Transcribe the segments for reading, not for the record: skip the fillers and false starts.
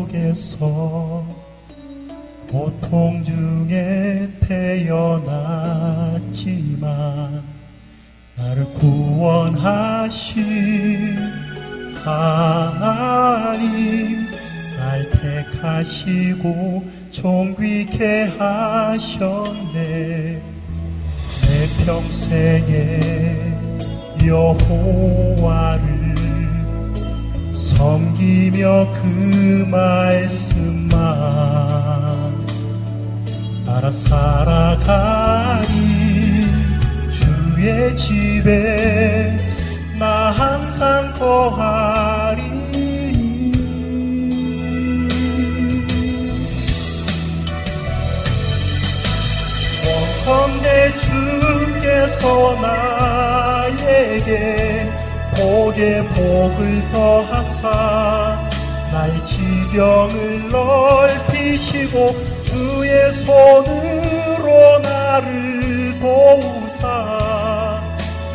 속에서 고통 중에 태어났지만 나를 구원하신 하나님, 날 택하시고 존귀케 하셨네. 내 평생에 여호와를 섬기며 그 말씀만 따라 살아가리. 주의 집에 나 항상 거하리. 원컨대 주께서 나에게 복에 복을 더하사 나의 지경을 넓히시고 주의 손으로 나를 도우사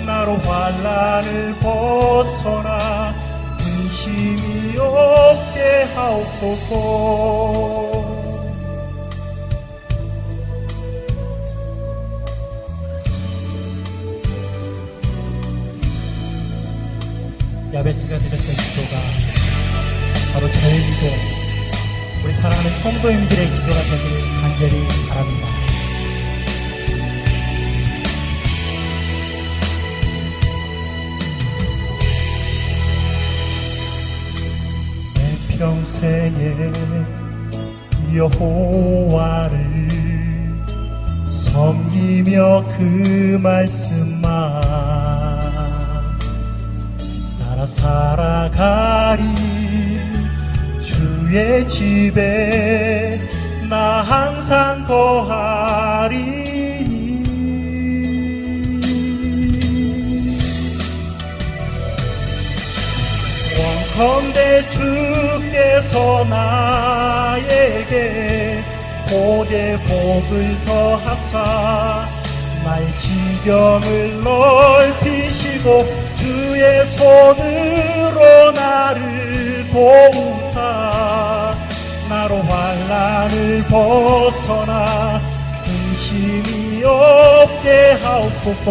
나로 환난을 벗어나 근심이 없게 하옵소서. 야베스가 드렸던 기도가 바로 저의 기도, 우리 사랑하는 성도님들의 기도가 되기를 간절히 바랍니다. 내 평생에 여호와를 섬기며 그 말씀만 살아가리. 주의 집에 나 항상 거하리. 원컨대 주께서 나에게 복에 복을 더하사 나의 지경을 넓히시고 주의 손으로 나를 도우사 나로 환난을 벗어나 근심이 없게 하옵소서.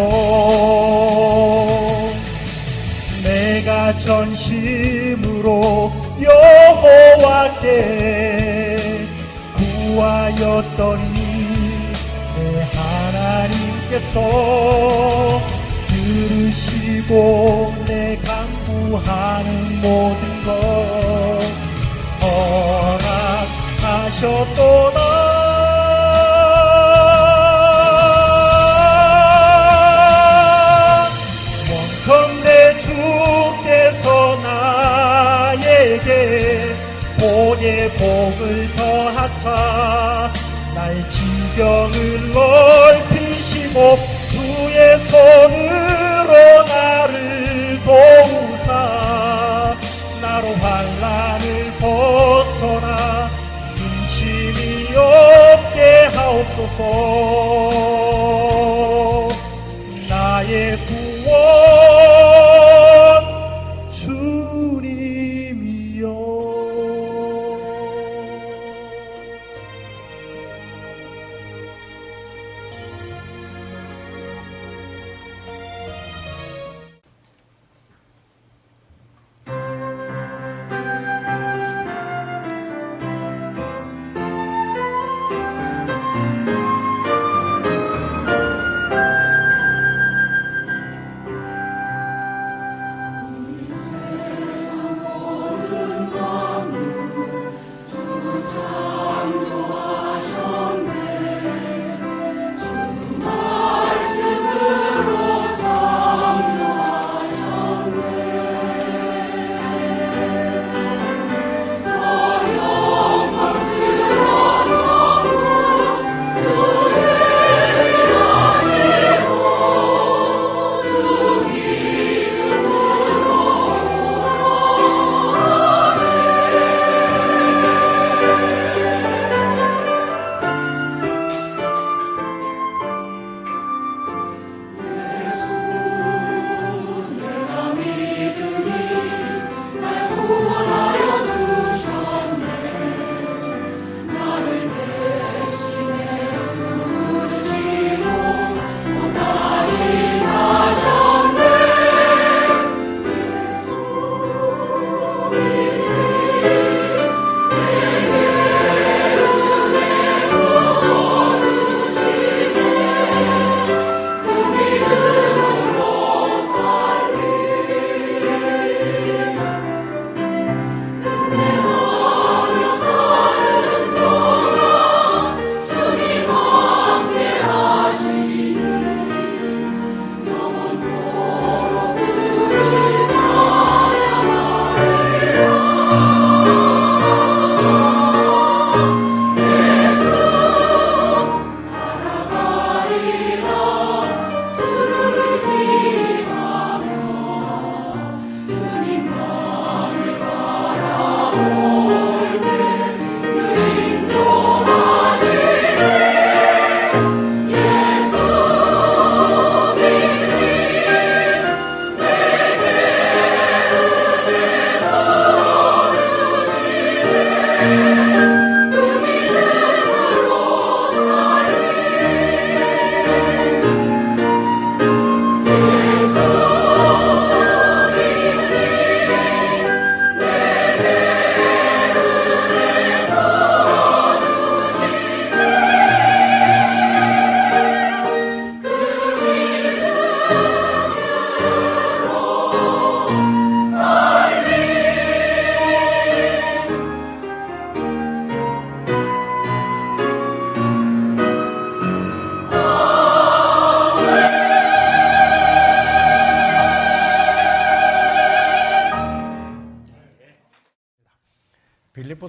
내가 전심으로 여호와께 구하였더니 내 하나님께서 들으시고 내 간구하는 모든 것 허락하셨도다. 원컨대 주께서 나에게 복에 복을 더하사 나의 지경을 넓히시고 주의 손으로 나를 도우사 나로 환난을 벗어나 근심이 없게 하옵소서. 나의 구원 주님이여.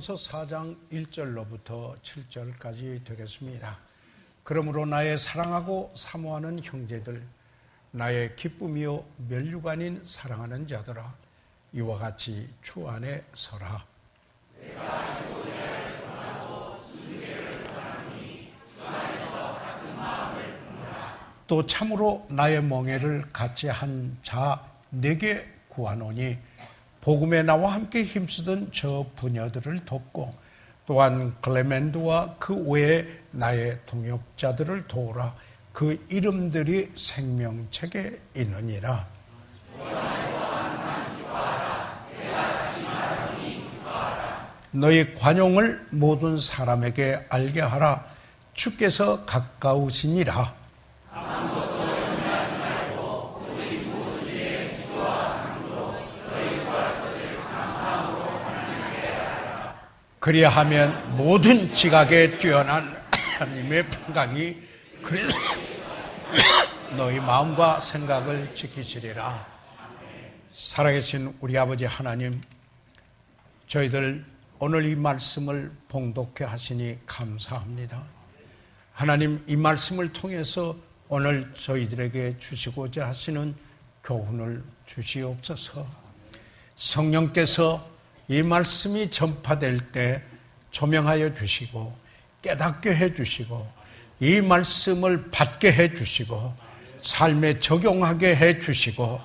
빌립보서 4장 1절로부터 7절까지 되겠습니다. 그러므로 나의 사랑하고 사모하는 형제들, 나의 기쁨이요 면류관인 사랑하는 자들아, 이와 같이 주 안에 서라. 또 참으로 나의 멍에를 같이 한 자 내게 구하노니, 복음에 나와 함께 힘쓰던 저 부녀들을 돕고 또한 클레멘드와 그 외에 나의 동역자들을 도우라. 그 이름들이 생명책에 있느니라. 너희 관용을 모든 사람에게 알게 하라. 주께서 가까우시니라. 그리하면 모든 지각에 뛰어난 하나님의 평강이 너희 마음과 생각을 지키시리라. 살아계신 우리 아버지 하나님, 저희들 오늘 이 말씀을 봉독해 하시니 감사합니다. 하나님, 이 말씀을 통해서 오늘 저희들에게 주시고자 하시는 교훈을 주시옵소서. 성령께서 이 말씀이 전파될 때 조명하여 주시고 깨닫게 해주시고 이 말씀을 받게 해주시고 삶에 적용하게 해주시고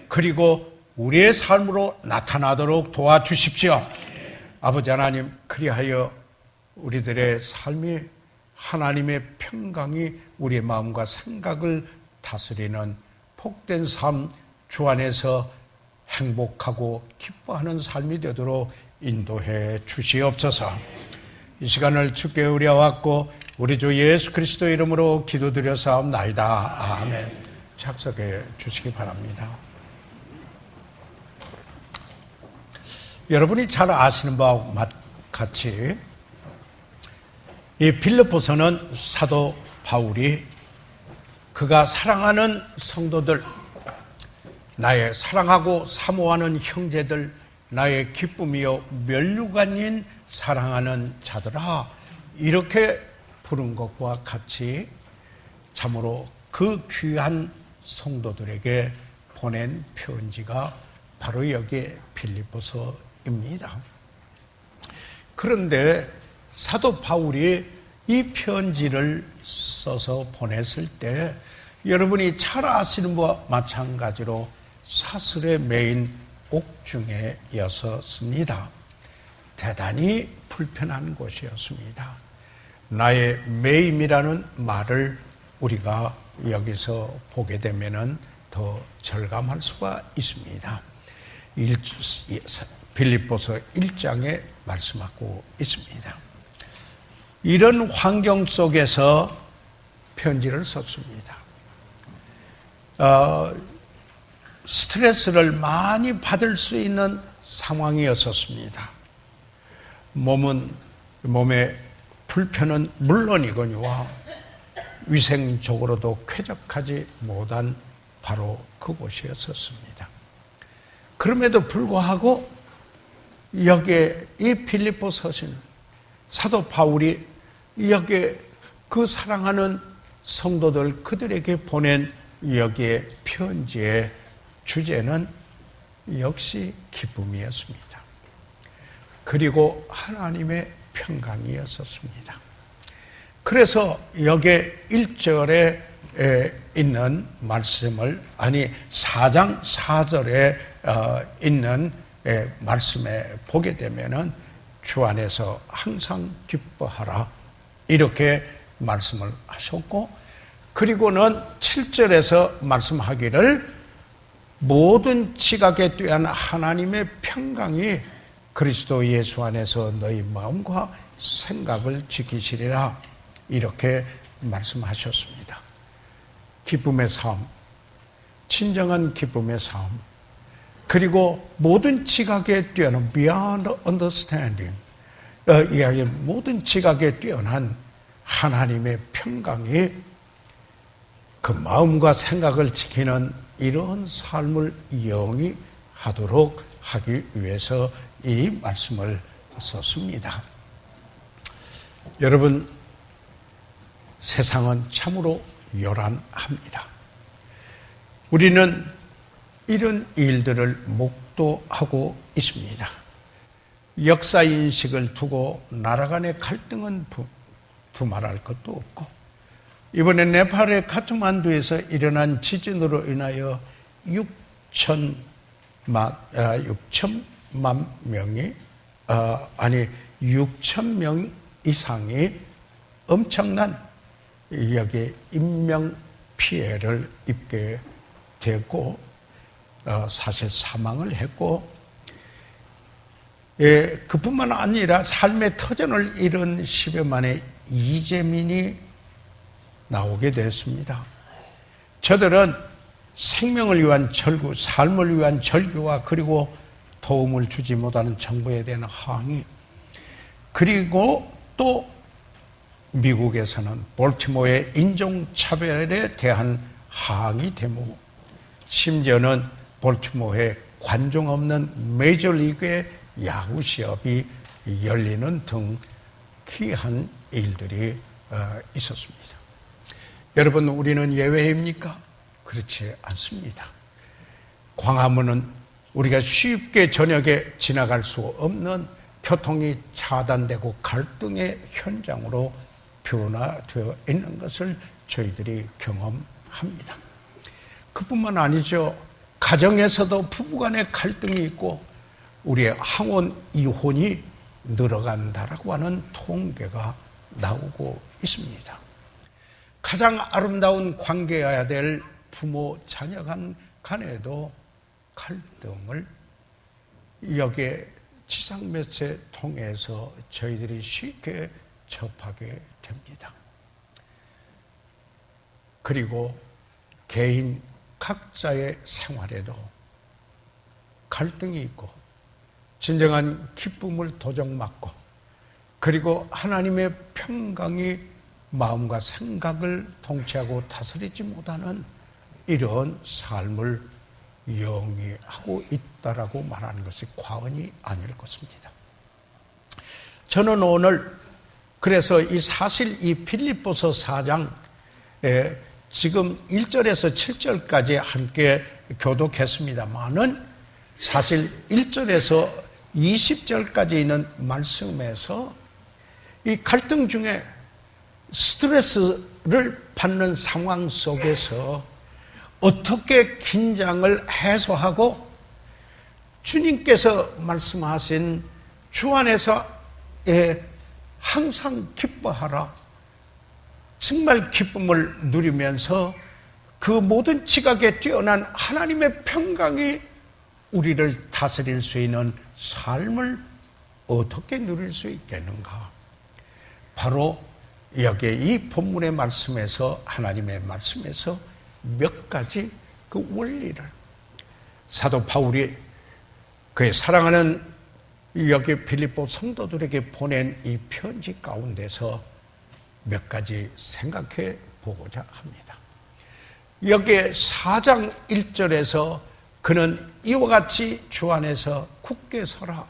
그리고 우리의 삶으로 나타나도록 도와주십시오. 아버지 하나님, 그리하여 우리들의 삶이 하나님의 평강이 우리의 마음과 생각을 다스리는 복된 삶, 주 안에서 행복하고 기뻐하는 삶이 되도록 인도해 주시옵소서. 이 시간을 주께 의뢰하고 우리 주 예수 그리스도 이름으로 기도드려사옵나이다. 아멘. 착석해 주시기 바랍니다. 여러분이 잘 아시는 바와 같이 이 빌립보서는 사도 바울이 그가 사랑하는 성도들, 나의 사랑하고 사모하는 형제들, 나의 기쁨이요 면류관인 사랑하는 자들아, 이렇게 부른 것과 같이 참으로 그 귀한 성도들에게 보낸 편지가 바로 여기에 빌립보서입니다. 그런데 사도 바울이 이 편지를 써서 보냈을 때 여러분이 잘 아시는 바와 마찬가지로 사슬에 매인 옥중에였었습니다. 대단히 불편한 곳이었습니다. 나의 매임이라는 말을 우리가 여기서 보게 되면 더 절감할 수가 있습니다. 빌립보서 1장에 말씀하고 있습니다. 이런 환경 속에서 편지를 썼습니다. 스트레스를 많이 받을 수 있는 상황이었었습니다. 몸의 불편은 물론이거니와 위생적으로도 쾌적하지 못한 바로 그곳이었었습니다. 그럼에도 불구하고 여기에 이 빌립보 서신 사도 바울이 여기에 그 사랑하는 성도들 그들에게 보낸 여기에 편지의 주제는 역시 기쁨이었습니다. 그리고 하나님의 평강이었었습니다. 그래서 여기에 1절에 있는 말씀을 4장 4절에 있는 말씀에 보게 되면은 주 안에서 항상 기뻐하라 이렇게 말씀을 하셨고, 그리고는 7절에서 말씀하기를 모든 지각에 뛰어난 하나님의 평강이 그리스도 예수 안에서 너희 마음과 생각을 지키시리라 이렇게 말씀하셨습니다. 기쁨의 삶, 진정한 기쁨의 삶, 그리고 모든 지각에 뛰어난 beyond understanding, 모든 지각에 뛰어난 하나님의 평강이 그 마음과 생각을 지키는 이런 삶을 영위하도록 하기 위해서 이 말씀을 있었습니다. 여러분, 세상은 참으로 요란합니다. 우리는 이런 일들을 목도하고 있습니다. 역사인식을 두고 나라 간의 갈등은 두말할 것도 없고, 이번에 네팔의 카트만두에서 일어난 지진으로 인하여 6천만 명이 6천 명 이상이 엄청난 여기 인명 피해를 입게 되고 사실 사망을 했고, 그뿐만 아니라 삶의 터전을 잃은 10여 만의 이재민이 나오게 됐습니다. 저들은 생명을 위한 절규, 삶을 위한 절규와 그리고 도움을 주지 못하는 정부에 대한 항의, 그리고 또 미국에서는 볼티모어의 인종차별에 대한 항의 데모, 심지어는 볼티모어에 관중 없는 메이저리그의 야구 시합이 열리는 등 귀한 일들이 있었습니다. 여러분, 우리는 예외입니까? 그렇지 않습니다. 광화문은 우리가 쉽게 저녁에 지나갈 수 없는 교통이 차단되고 갈등의 현장으로 변화되어 있는 것을 저희들이 경험합니다. 그뿐만 아니죠. 가정에서도 부부간의 갈등이 있고 우리의 항원 이혼이 늘어간다라고 하는 통계가 나오고 있습니다. 가장 아름다운 관계여야 될 부모 자녀 간에도 갈등을 여기에 지상 매체 통해서 저희들이 쉽게 접하게 됩니다. 그리고 개인 각자의 생활에도 갈등이 있고 진정한 기쁨을 도적맞고 그리고 하나님의 평강이 마음과 생각을 통치하고 다스리지 못하는 이런 삶을 영위하고 있다라고 말하는 것이 과언이 아닐 것입니다. 저는 오늘 그래서 이 사실 이 빌립보서 4장에 지금 1절에서 7절까지 함께 교독했습니다만은 사실 1절에서 20절까지 있는 말씀에서 이 갈등 중에 스트레스를 받는 상황 속에서 어떻게 긴장을 해소하고 주님께서 말씀하신 주 안에서 항상 기뻐하라, 정말 기쁨을 누리면서 그 모든 지각에 뛰어난 하나님의 평강이 우리를 다스릴 수 있는 삶을 어떻게 누릴 수 있겠는가? 바로 여기에 이 본문의 말씀에서, 하나님의 말씀에서 몇 가지 그 원리를 사도 바울이 그의 사랑하는 여기 빌립보 성도들에게 보낸 이 편지 가운데서 몇 가지 생각해 보고자 합니다. 여기에 4장 1절에서 그는 이와 같이 주 안에서 굳게 서라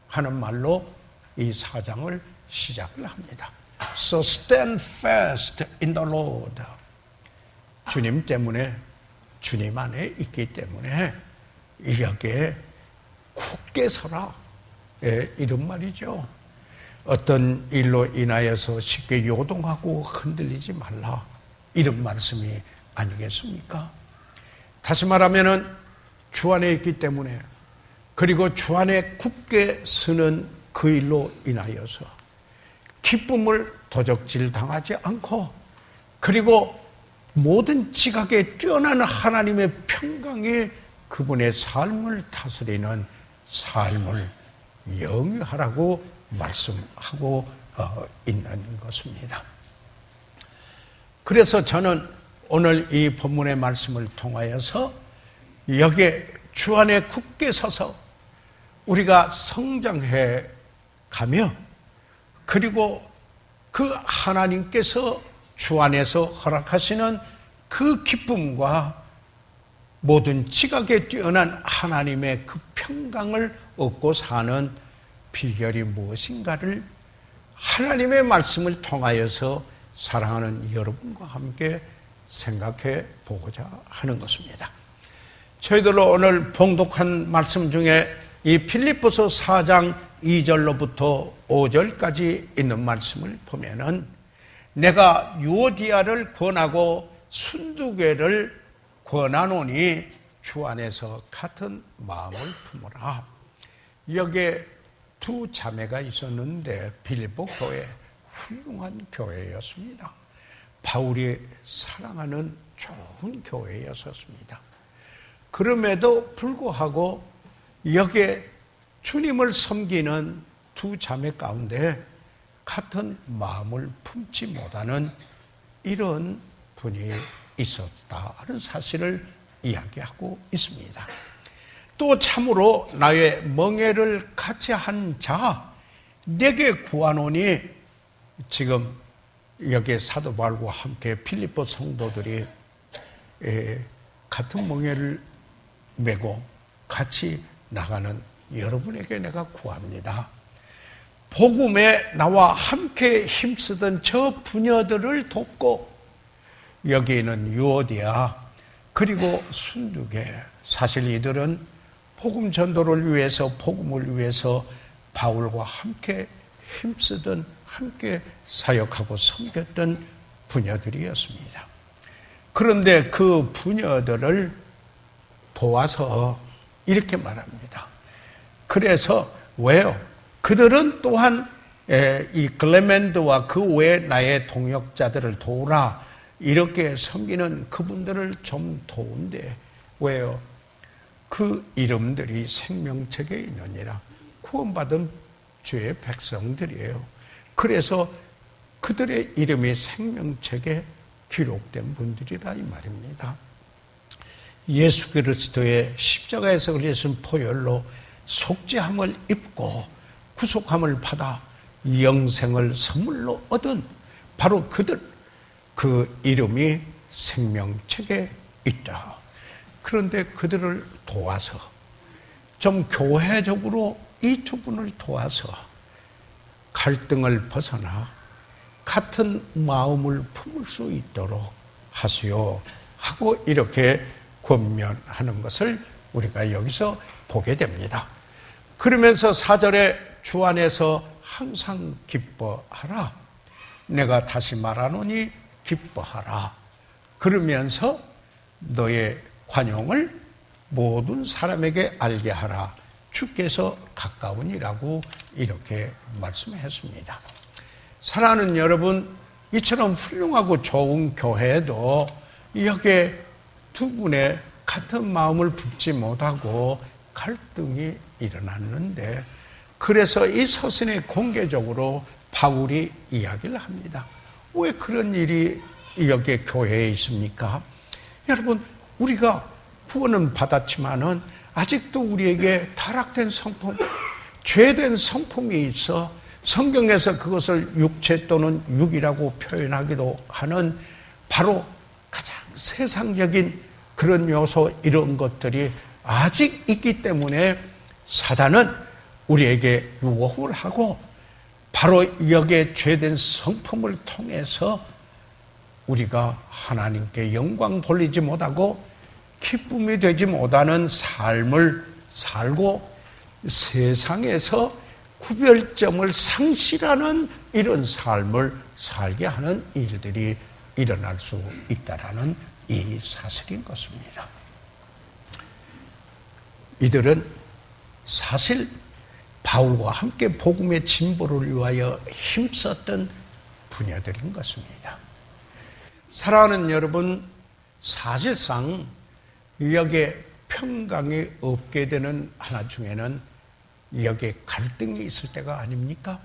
하는 말로 이 4장을 시작을 합니다. So stand fast in the Lord. 주님 때문에, 주님 안에 있기 때문에 여기에 굳게 서라, 이런 말이죠. 어떤 일로 인하여서 쉽게 요동하고 흔들리지 말라, 이런 말씀이 아니겠습니까? 다시 말하면은 주 안에 있기 때문에, 그리고 주 안에 굳게 서는 그 일로 인하여서 기쁨을 도적질 당하지 않고, 그리고 모든 지각에 뛰어난 하나님의 평강이 그분의 삶을 다스리는 삶을 영위하라고 말씀하고 있는 것입니다. 그래서 저는 오늘 이 본문의 말씀을 통하여서 여기에 주 안에 굳게 서서 우리가 성장해 가며, 그리고 그 하나님께서 주 안에서 허락하시는 그 기쁨과 모든 지각에 뛰어난 하나님의 그 평강을 얻고 사는 비결이 무엇인가를 하나님의 말씀을 통하여서 사랑하는 여러분과 함께 생각해 보고자 하는 것입니다. 저희들로 오늘 봉독한 말씀 중에 이 필립보서 4장 2절로부터 5절까지 있는 말씀을 보면은 내가 유오디아를 권하고 순두개를 권하노니 주 안에서 같은 마음을 품으라. 여기에 두 자매가 있었는데 빌립보 교회, 훌륭한 교회였습니다. 바울이 사랑하는 좋은 교회였었습니다. 그럼에도 불구하고 여기에 주님을 섬기는 두 자매 가운데 같은 마음을 품지 못하는 이런 분이 있었다는 사실을 이야기하고 있습니다. 또 참으로 나의 멍에를 같이 한 자 내게 구하노니, 지금 여기에 사도 바울과 함께 필립보 성도들이 같은 멍에를 메고 같이 나가는 여러분에게 내가 구합니다. 복음에 나와 함께 힘쓰던 저 부녀들을 돕고 여기 있는 유오디아 그리고 순두개, 사실 이들은 복음 전도를 위해서, 복음을 위해서 바울과 함께 힘쓰던, 함께 사역하고 섬겼던 부녀들이었습니다. 그런데 그 부녀들을 도와서 이렇게 말합니다. 그래서 왜요? 그들은 또한 이 클레멘드와 그 외 나의 동역자들을 도우라, 이렇게 섬기는 그분들을 좀 도운데 왜요? 그 이름들이 생명책에 있느니라. 구원받은 주의 백성들이에요. 그래서 그들의 이름이 생명책에 기록된 분들이라 이 말입니다. 예수 그리스도의 십자가에서 흘리신 보혈로 속죄함을 입고 구속함을 받아 영생을 선물로 얻은 바로 그들, 그 이름이 생명책에 있다. 그런데 그들을 도와서, 좀 교회적으로 이 두 분을 도와서 갈등을 벗어나 같은 마음을 품을 수 있도록 하시오 하고 이렇게 권면하는 것을 우리가 여기서 보게 됩니다. 그러면서 4절에 주 안에서 항상 기뻐하라. 내가 다시 말하노니 기뻐하라. 그러면서 너의 관용을 모든 사람에게 알게 하라. 주께서 가까우니라고 이렇게 말씀했습니다. 사랑하는 여러분, 이처럼 훌륭하고 좋은 교회도 여기에 두 분의 같은 마음을 품지 못하고 갈등이 일어났는데, 그래서 이 서신에 공개적으로 바울이 이야기를 합니다. 왜 그런 일이 여기에 교회에 있습니까? 여러분, 우리가 구원은 받았지만은 아직도 우리에게 타락된 성품, 죄된 성품이 있어 성경에서 그것을 육체 또는 육이라고 표현하기도 하는 바로 가장 세상적인 그런 요소, 이런 것들이 아직 있기 때문에 사단은 우리에게 유혹을 하고 바로 여기에 죄된 성품을 통해서 우리가 하나님께 영광 돌리지 못하고 기쁨이 되지 못하는 삶을 살고 세상에서 구별점을 상실하는 이런 삶을 살게 하는 일들이 일어날 수 있다라는 이 사실인 것입니다. 이들은 사실 바울과 함께 복음의 진보를 위하여 힘썼던 부녀들인 것입니다. 사랑하는 여러분, 사실상 여기에 평강이 없게 되는 하나 중에는 여기에 갈등이 있을 때가 아닙니까?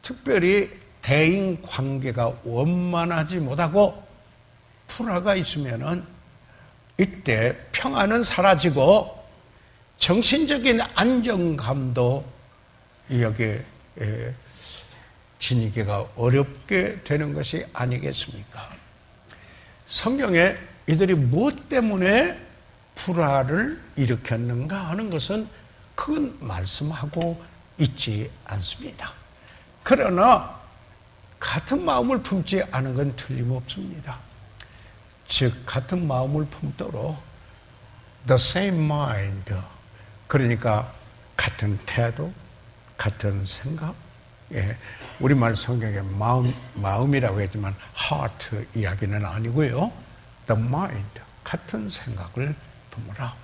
특별히 대인 관계가 원만하지 못하고 불화가 있으면은 이때 평안은 사라지고 정신적인 안정감도 여기에 지니기가 어렵게 되는 것이 아니겠습니까? 성경에 이들이 무엇 때문에 불화를 일으켰는가 하는 것은 그건 말씀하고 있지 않습니다. 그러나 같은 마음을 품지 않은 건 틀림없습니다. 즉 같은 마음을 품도록 the same mind, 그러니까 같은 태도, 같은 생각, 우리말 성경에 마음이라고 했지만 heart 이야기는 아니고요. the mind, 같은 생각을 품으라.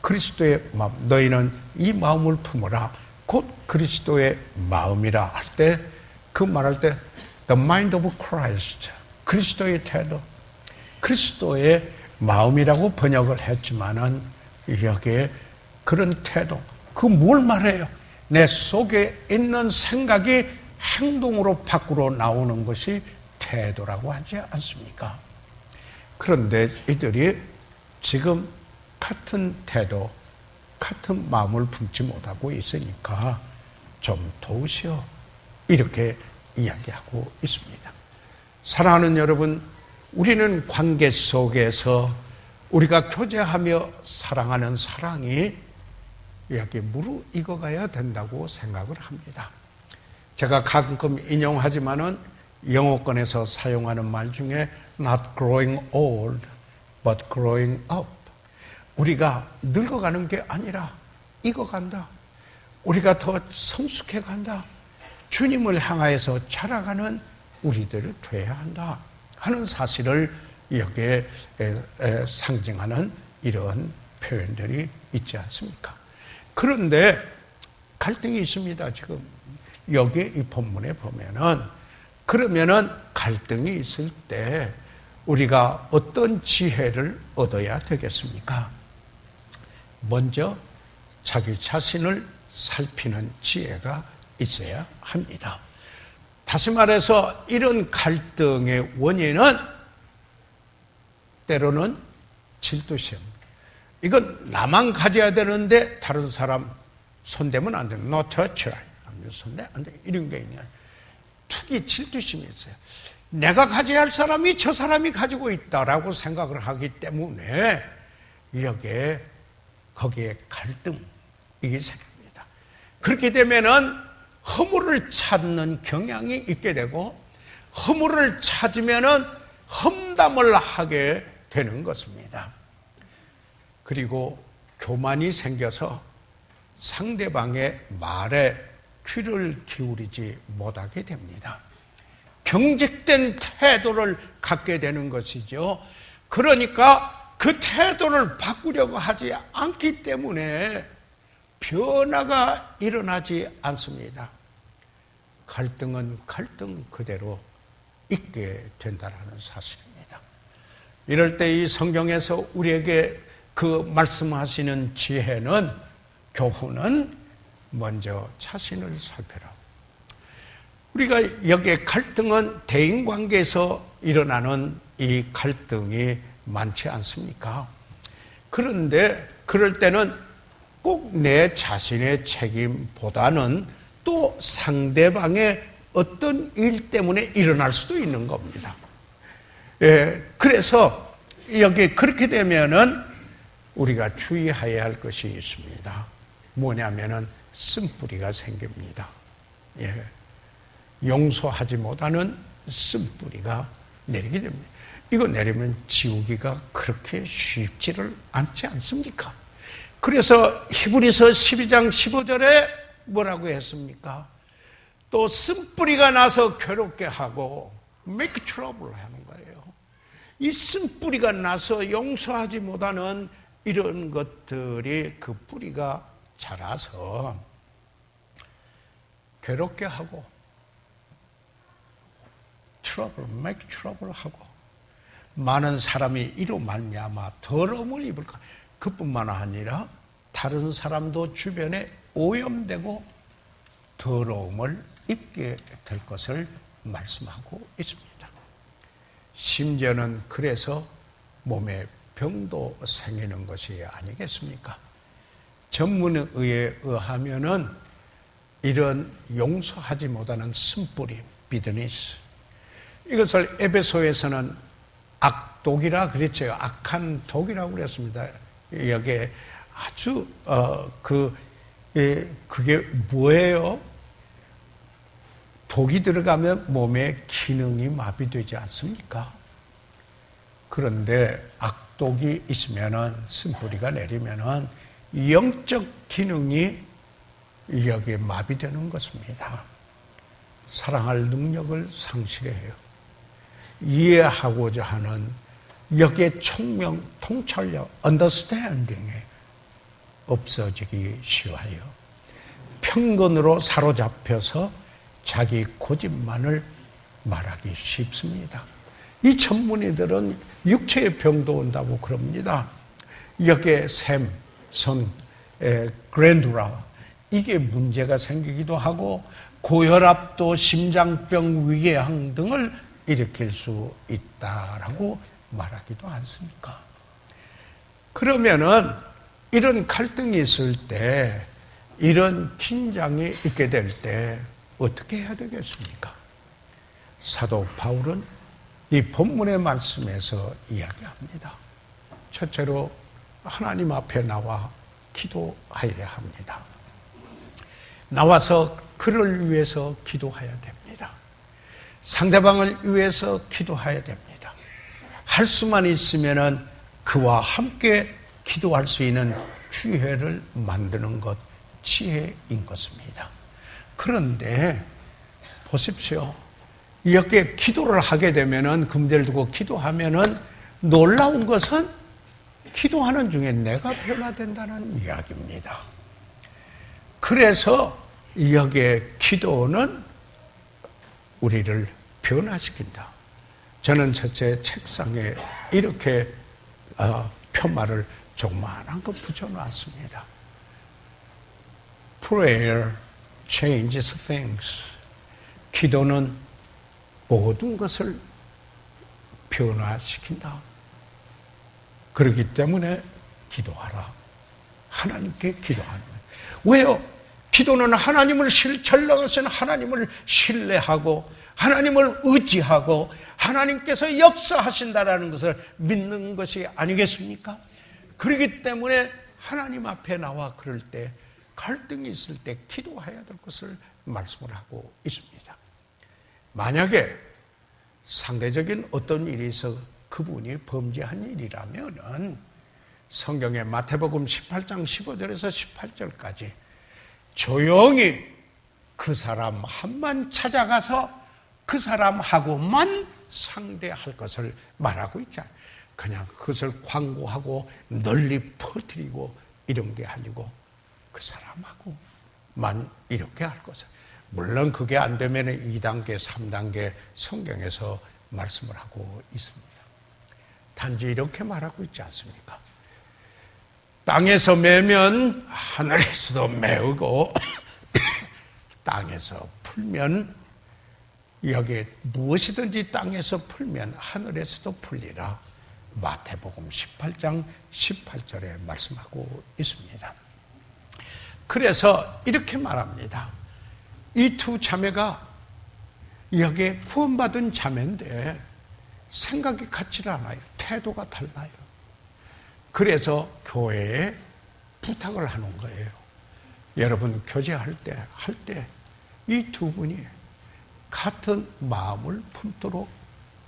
그리스도의 마음, 너희는 이 마음을 품으라. 곧 그리스도의 마음이라 할 때, 그 말할 때 the mind of Christ, 그리스도의 태도, 그리스도의 마음이라고 번역을 했지만은 여기에 그런 태도, 그 뭘 말해요? 내 속에 있는 생각이 행동으로 밖으로 나오는 것이 태도라고 하지 않습니까? 그런데 이들이 지금 같은 태도, 같은 마음을 품지 못하고 있으니까 좀 도우시오, 이렇게 이야기하고 있습니다. 사랑하는 여러분, 우리는 관계 속에서 우리가 교제하며 사랑하는 사랑이 이렇게 무르익어가야 된다고 생각을 합니다. 제가 가끔 인용하지만은 영어권에서 사용하는 말 중에 not growing old, but growing up. 우리가 늙어가는 게 아니라 익어간다. 우리가 더 성숙해 간다. 주님을 향하여서 자라가는 우리들을 돼야 한다 하는 사실을 여기에 상징하는 이런 표현들이 있지 않습니까? 그런데 갈등이 있습니다. 지금 여기 이 본문에 보면은, 그러면은 갈등이 있을 때 우리가 어떤 지혜를 얻어야 되겠습니까? 먼저 자기 자신을 살피는 지혜가 있어야 합니다. 다시 말해서 이런 갈등의 원인은 때로는 질투심. 이건 나만 가져야 되는데 다른 사람 손대면 안 돼요. No touch. 손대 안 돼. 이런 게 있냐. 투기, 질투심이 있어요. 내가 가져야 할 사람이 저 사람이 가지고 있다라고 생각을 하기 때문에 거기에 갈등이 생깁니다. 그렇게 되면은 허물을 찾는 경향이 있게 되고, 허물을 찾으면은 험담을 하게 되는 것입니다. 그리고 교만이 생겨서 상대방의 말에 귀를 기울이지 못하게 됩니다. 경직된 태도를 갖게 되는 것이죠. 그러니까 그 태도를 바꾸려고 하지 않기 때문에 변화가 일어나지 않습니다. 갈등은 갈등 그대로 있게 된다는 사실입니다. 이럴 때 이 성경에서 우리에게 그 말씀하시는 지혜는, 교훈은 먼저 자신을 살펴라. 우리가 여기에 갈등은 대인관계에서 일어나는 이 갈등이 많지 않습니까? 그런데 그럴 때는 꼭 내 자신의 책임보다는 또 상대방의 어떤 일 때문에 일어날 수도 있는 겁니다. 그래서 여기 그렇게 되면은 우리가 주의해야 할 것이 있습니다. 뭐냐면은 쓴뿌리가 생깁니다. 용서하지 못하는 쓴뿌리가 내리게 됩니다. 이거 내리면 지우기가 그렇게 쉽지를 않지 않습니까? 그래서 히브리서 12장 15절에 뭐라고 했습니까? 또 쓴뿌리가 나서 괴롭게 하고 make trouble 하는 거예요. 이 쓴뿌리가 나서 용서하지 못하는 이런 것들이, 그 뿌리가 자라서 괴롭게 하고 make trouble 하고 많은 사람이 이로 말미암아 더러움을 입을까. 그뿐만 아니라 다른 사람도 주변에 오염되고 더러움을 입게 될 것을 말씀하고 있습니다. 심지어는 그래서 몸에 병도 생기는 것이 아니겠습니까? 전문의에 의하면은 이런 용서하지 못하는 쓴뿌리, 비드니스, 이것을 에베소에서는 악독이라 그랬죠. 악한 독이라고 그랬습니다. 여기에 아주 그게 뭐예요? 독이 들어가면 몸의 기능이 마비되지 않습니까? 그런데 악독이 있으면은, 쓴뿌리가 내리면은 영적 기능이 여기에 마비되는 것입니다. 사랑할 능력을 상실해요. 이해하고자 하는 여기에 총명, 통찰력, understanding이 없어지기 쉬워요. 편견으로 사로잡혀서 자기 고집만을 말하기 쉽습니다. 이 전문의들은 육체의 병도 온다고 그럽니다. 여기에 샘, 선, 그랜두라, 이게 문제가 생기기도 하고 고혈압도 심장병, 위궤양 등을 일으킬 수 있다라고 말하기도 않습니까? 그러면은 이런 갈등이 있을 때, 이런 긴장이 있게 될 때 어떻게 해야 되겠습니까? 사도 바울은 이 본문의 말씀에서 이야기합니다. 첫째로 하나님 앞에 나와 기도해야 합니다. 나와서 그를 위해서 기도해야 됩니다. 상대방을 위해서 기도해야 됩니다. 할 수만 있으면은 그와 함께 기도할 수 있는 기회를 만드는 것, 지혜인 것입니다. 그런데 보십시오. 이렇게 기도를 하게 되면은, 금대를 두고 기도하면은 놀라운 것은 기도하는 중에 내가 변화된다는 이야기입니다. 그래서 여기에 기도는 우리를 변화시킨다. 저는 첫째 책상에 이렇게 표말을 조그만한 거 붙여놨습니다. Prayer changes things. 기도는 모든 것을 변화시킨다. 그렇기 때문에 기도하라. 하나님께 기도하는 거예요. 왜요? 기도는 하나님을 전능하신 하나님을 신뢰하고 하나님을 의지하고 하나님께서 역사하신다라는 것을 믿는 것이 아니겠습니까? 그렇기 때문에 하나님 앞에 나와 그럴 때, 갈등이 있을 때 기도해야 될 것을 말씀을 하고 있습니다. 만약에 상대적인 어떤 일이 있어 그분이 범죄한 일이라면은 성경의 마태복음 18장 15절에서 18절까지 조용히 그 사람 한만 찾아가서 그 사람하고만 상대할 것을 말하고 있잖아요. 그냥 그것을 광고하고 널리 퍼뜨리고 이런 게 아니고 그 사람하고만 이렇게 할 것을. 물론 그게 안 되면 2단계, 3단계 성경에서 말씀을 하고 있습니다. 단지 이렇게 말하고 있지 않습니까? 땅에서 매면 하늘에서도 매우고 땅에서 풀면, 여기에 무엇이든지 땅에서 풀면 하늘에서도 풀리라. 마태복음 18장 18절에 말씀하고 있습니다. 그래서 이렇게 말합니다. 이 두 자매가 여기에 구원받은 자매인데 생각이 같지 않아요. 태도가 달라요. 그래서 교회에 부탁을 하는 거예요. 여러분 교제할 때 이 두 분이 같은 마음을 품도록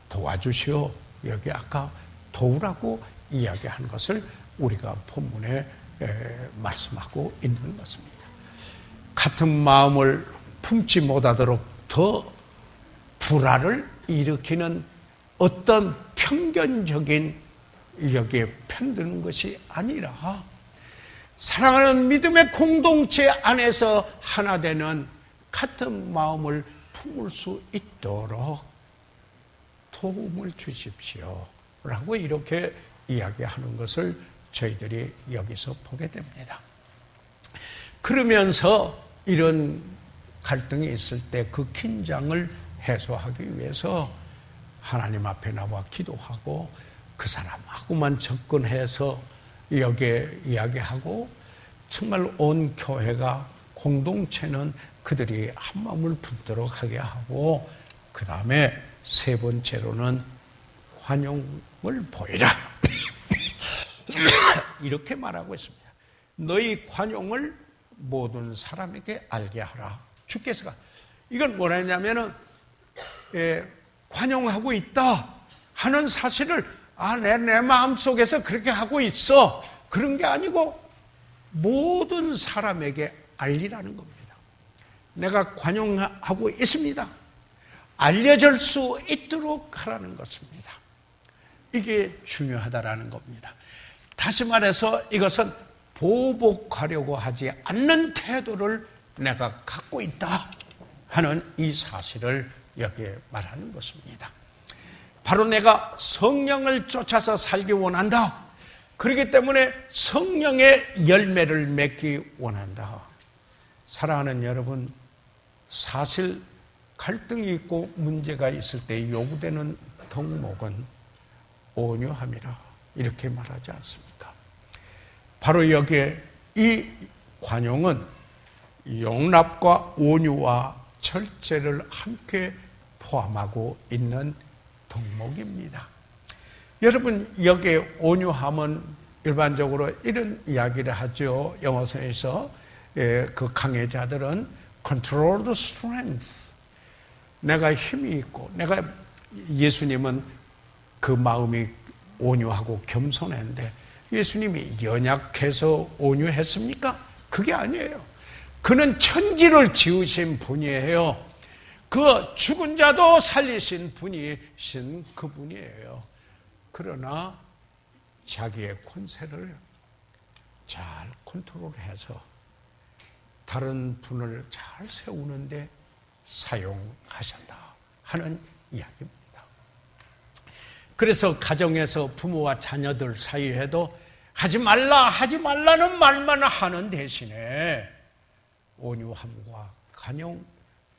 도와주시오. 여기 아까 도우라고 이야기한 것을 우리가 본문에 말씀하고 있는 것입니다. 같은 마음을 품지 못하도록 더 불화를 일으키는 어떤 편견적인 여기에 편드는 것이 아니라 사랑하는 믿음의 공동체 안에서 하나 되는 같은 마음을 품을 수 있도록 도움을 주십시오 라고 이렇게 이야기하는 것을 저희들이 여기서 보게 됩니다. 그러면서 이런 갈등이 있을 때 그 긴장을 해소하기 위해서 하나님 앞에 나와 기도하고 그 사람하고만 접근해서 여기에 이야기하고 정말 온 교회가 공동체는 그들이 한 마음을 품도록 하게 하고 그 다음에 세 번째로는 환영을 보이라 이렇게 말하고 있습니다. 너희 관용을 모든 사람에게 알게 하라. 주께서가 이건 뭐라 했냐면은 관용하고 있다 하는 사실을 내 마음속에서 그렇게 하고 있어. 그런 게 아니고 모든 사람에게 알리라는 겁니다. 내가 관용하고 있습니다. 알려질 수 있도록 하라는 것입니다. 이게 중요하다라는 겁니다. 다시 말해서 이것은 보복하려고 하지 않는 태도를 내가 갖고 있다 하는 이 사실을 여기에 말하는 것입니다. 바로 내가 성령을 쫓아서 살기 원한다. 그렇기 때문에 성령의 열매를 맺기 원한다. 사랑하는 여러분, 사실 갈등이 있고 문제가 있을 때 요구되는 덕목은 온유함이라 이렇게 말하지 않습니까? 바로 여기에 이 관용은 용납과 온유와 절제를 함께 포함하고 있는 덕목입니다. 여러분, 여기에 온유함은 일반적으로 이런 이야기를 하죠. 영어에서 그 강해자들은 controlled strength. 내가 힘이 있고, 예수님은 그 마음이 온유하고 겸손했는데 예수님이 연약해서 온유했습니까? 그게 아니에요. 그는 천지를 지으신 분이에요. 그 죽은 자도 살리신 분이신 그분이에요. 그러나 자기의 권세를 잘 컨트롤해서 다른 분을 잘 세우는데 사용하셨다 하는 이야기입니다. 그래서 가정에서 부모와 자녀들 사이에도 하지 말라는 말만 하는 대신에 온유함과 관용,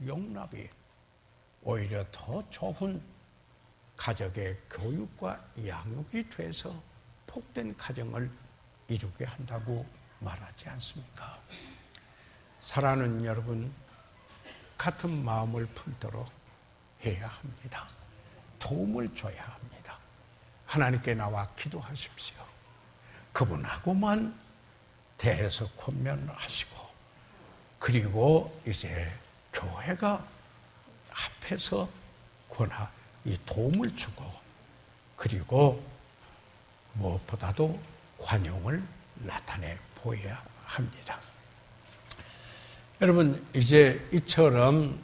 용납이 오히려 더 좋은 가족의 교육과 양육이 돼서 복된 가정을 이루게 한다고 말하지 않습니까? 사랑하는 여러분, 같은 마음을 품도록 해야 합니다. 도움을 줘야 합니다. 하나님께 나와 기도하십시오. 그분하고만 대해서 권면하시고, 그리고 이제 교회가 앞에서 이 도움을 주고, 그리고 무엇보다도 관용을 나타내 보여야 합니다. 여러분, 이제 이처럼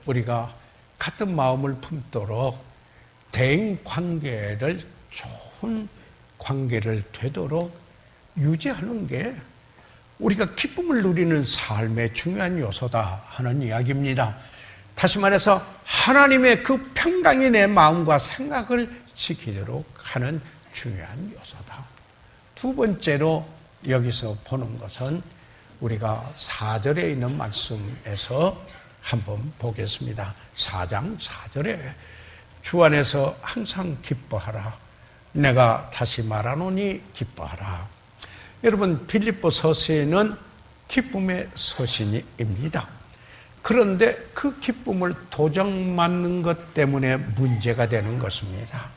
우리가 같은 마음을 품도록 대인 관계를 좋은 관계를 되도록 유지하는 게 우리가 기쁨을 누리는 삶의 중요한 요소다 하는 이야기입니다. 다시 말해서 하나님의 그 평강이 내 마음과 생각을 지키도록 하는 중요한 요소다. 두 번째로 여기서 보는 것은 우리가 4절에 있는 말씀에서 한번 보겠습니다. 4장 4절에 주 안에서 항상 기뻐하라. 내가 다시 말하노니 기뻐하라. 여러분, 빌립보서서에는 기쁨의 서신입니다. 그런데 그 기쁨을 도적맞는 것 때문에 문제가 되는 것입니다.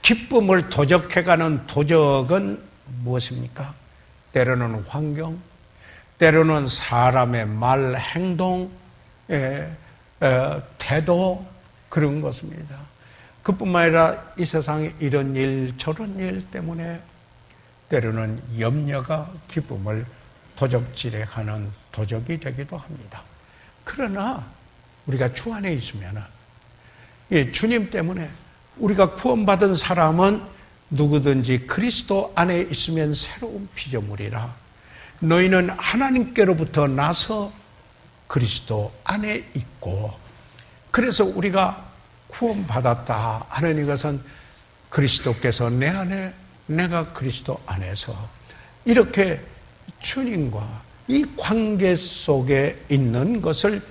기쁨을 도적해가는 도적은 무엇입니까? 때로는 환경, 때로는 사람의 말, 행동, 태도, 그런 것입니다. 그뿐만 아니라 이 세상에 이런 일 저런 일 때문에 때로는 염려가 기쁨을 도적질해가는 도적이 되기도 합니다. 그러나 우리가 주 안에 있으면 주님 때문에 우리가 구원받은 사람은 누구든지 그리스도 안에 있으면 새로운 피조물이라. 너희는 하나님께로부터 나서 그리스도 안에 있고, 그래서 우리가 구원받았다 하는 이것은 그리스도께서 내 안에, 내가 그리스도 안에서 이렇게 주님과 이 관계 속에 있는 것을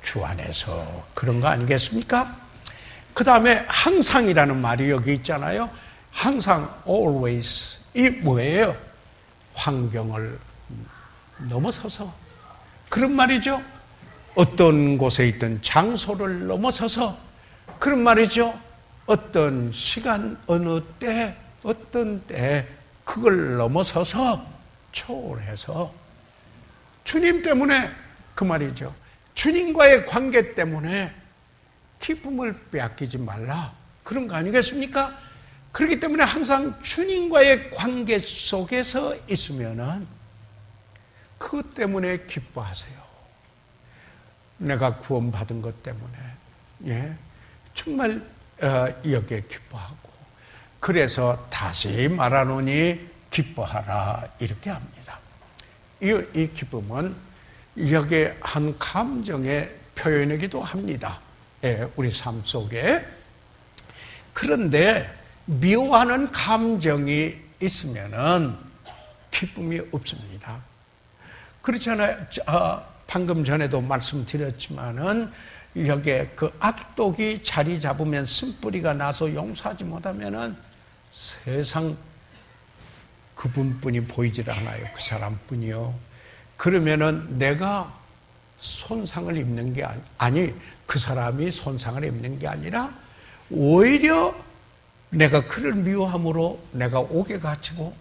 주 안에서 그런 거 아니겠습니까? 그 다음에 항상이라는 말이 여기 있잖아요. 항상, always. 이 뭐예요? 환경을 넘어서서 그런 말이죠. 어떤 곳에 있든 장소를 넘어서서 그런 말이죠. 어떤 시간, 어느 때, 어떤 때 그걸 넘어서서 초월해서 주님 때문에 그 말이죠. 주님과의 관계 때문에 기쁨을 빼앗기지 말라. 그런 거 아니겠습니까? 그렇기 때문에 항상 주님과의 관계 속에서 있으면은 그것 때문에 기뻐하세요. 내가 구원받은 것 때문에, 예, 정말 여기에 기뻐하고, 그래서 다시 말하노니 기뻐하라 이렇게 합니다. 이 기쁨은 여기에 한 감정의 표현이기도 합니다. 예, 우리 삶 속에. 그런데 미워하는 감정이 있으면은 기쁨이 없습니다. 그렇잖아요. 방금 전에도 말씀드렸지만은 여기에 그 악독이 자리 잡으면 쓴뿌리가 나서 용서하지 못하면은 세상 그분뿐이 보이질 않아요. 그 사람뿐이요. 그러면은 내가 손상을 입는 게 아니, 그 사람이 손상을 입는 게 아니라 오히려 내가 그를 미워함으로 내가 옥에 갇히고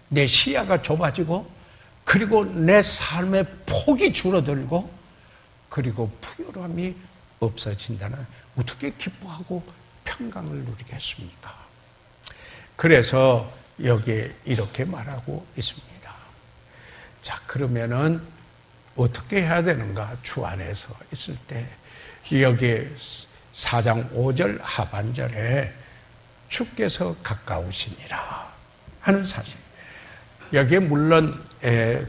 내 시야가 좁아지고 그리고 내 삶의 폭이 줄어들고 그리고 풍요로움이 없어진다는, 어떻게 기뻐하고 평강을 누리겠습니까? 그래서 여기에 이렇게 말하고 있습니다. 자, 그러면은 어떻게 해야 되는가? 주 안에서 있을 때 여기 4장 5절 하반절에 주께서 가까우시니라 하는 사실. 여기에 물론